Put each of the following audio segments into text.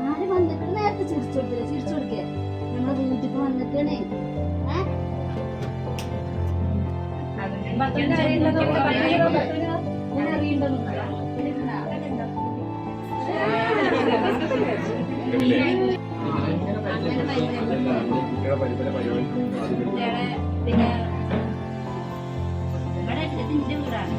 ആര് വന്നിട്ട് നേരത്തെ ചിരിച്ചു കൊടുത്തില്ല, ചിരിച്ചു കൊടുക്കേ നമ്മളെ വീട്ടിൽ വന്നിട്ടാണ്. പിന്നെ ഇവിടെ ഇതിന്റെ വീടാണ്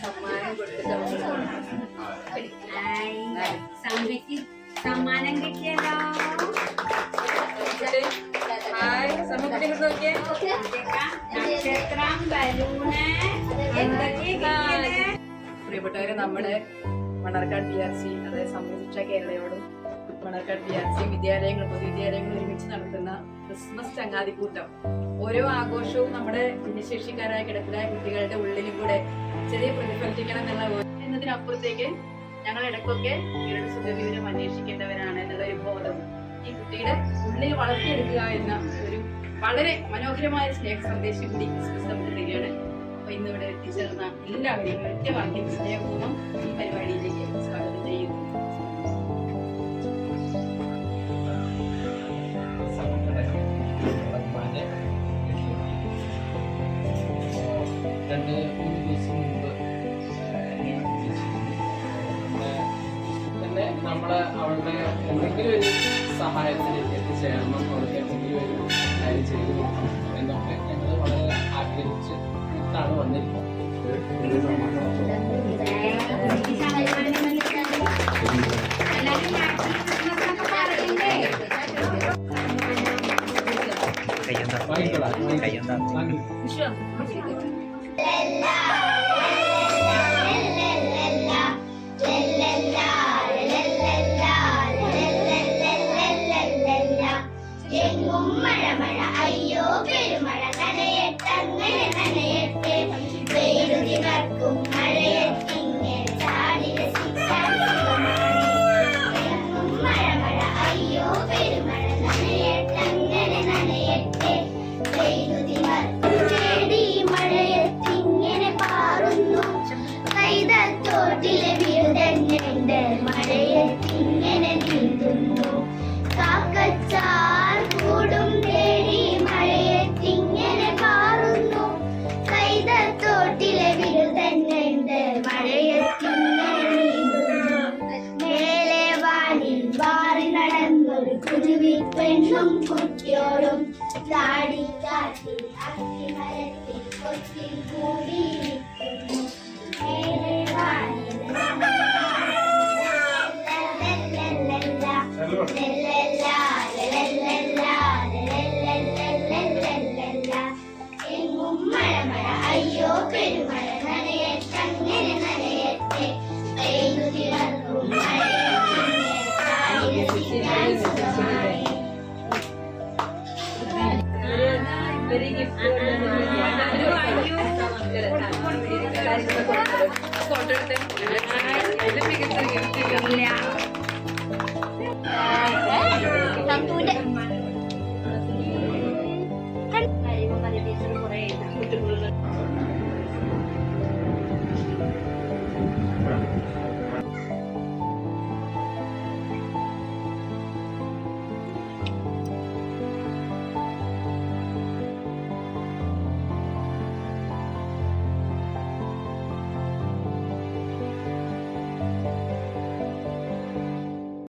സമ്മാനം സമ്മാനം കിട്ടിയല്ലോ. പ്രിയപ്പെട്ടവരെ, നമ്മുടെ മണ്ണാർക്കാട് PRC അതായത് സമൂഹശിക്ഷ കേരളയോടും മണ്ണാർക്കാട് PRC വിദ്യാലയങ്ങളും പൊതുവിദ്യാലയങ്ങളും ഒരുമിച്ച് നടത്തുന്ന ക്രിസ്മസ് ചങ്ങാതിക്കൂട്ടം ഓരോ ആഘോഷവും നമ്മുടെ ഭിന്നശേഷിക്കാരായ കിടപ്പിലായ കുട്ടികളുടെ ഉള്ളിലും കൂടെ ചെറിയ പ്രതിഫലിക്കണം എന്നതിനപ്പുറത്തേക്ക് ഞങ്ങൾ ഇടയ്ക്കൊക്കെ ഇവരുടെ സുഖവിവരം അന്വേഷിക്കേണ്ടവരാണ് എന്നുള്ള ഒരു ബോധം ഈ കുട്ടിയുടെ ഉള്ളിൽ വളർത്തിയെടുക്കുക എന്ന ഒരു വളരെ മനോഹരമായ സ്നേഹ സന്ദേശം കൂടി ക്രിസ്മസ് നമുക്ക് തരികയാണ്. അപ്പൊ ഇന്നിവിടെ എത്തിച്ചേർന്ന എല്ലാവരെയും ഒറ്റവാക്കിൽ സ്നേഹപൂർവ്വം ഈ പരിപാടിയിലേക്ക് സ്വാഗതം ചെയ്യുന്നു. നമ്മള് അവളുടെ എന്തെങ്കിലും ഒരു സഹായത്തിന് എത്തിച്ചേരണം, അവർക്ക് എന്തെങ്കിലും ഒരു കാര്യം ചെയ്തു കൊടുക്കണം എന്നൊക്കെ ഞങ്ങൾ വളരെ ആഗ്രഹിച്ചിട്ടാണ് വന്നിരിക്കുന്നത്. അയ്യോ പെരുമഴ നനയട്ടങ്ങനെ നനയട്ടെ, പെയ്തുതിവർക്കും മഴയത്തിങ്ങനെ ചാടി രസിക്കാൻ മഴ അയ്യോ പെരുമഴ നനയട്ടങ്ങനെ നനയട്ടെ, പെയ്തുതിവർക്കും തേടി മഴയത്തിങ്ങനെ പാറുന്നു, കൈതത്തോട്ടിലെ വീടുതന്നുണ്ട് മഴയത്തിങ്ങനെ നീന്തുന്നു, കാക്കച്ചാർ കൂടും തേടി മഴയത്തിങ്ങനെ പാറുന്നു, കൈതത്തോട്ടിലെ വിരുതന്നുണ്ട് മഴയത്തിങ്ങനെ നീന്തുന്നു, മേലെ വാനിൽ വാറി നടന്നൊരു കുരുവി പെണ്ണും കുട്ടിയോടും ചാടിക്കാട്ടിൽ അത്തിമരത്തിൽ കൊത്തി കൂടി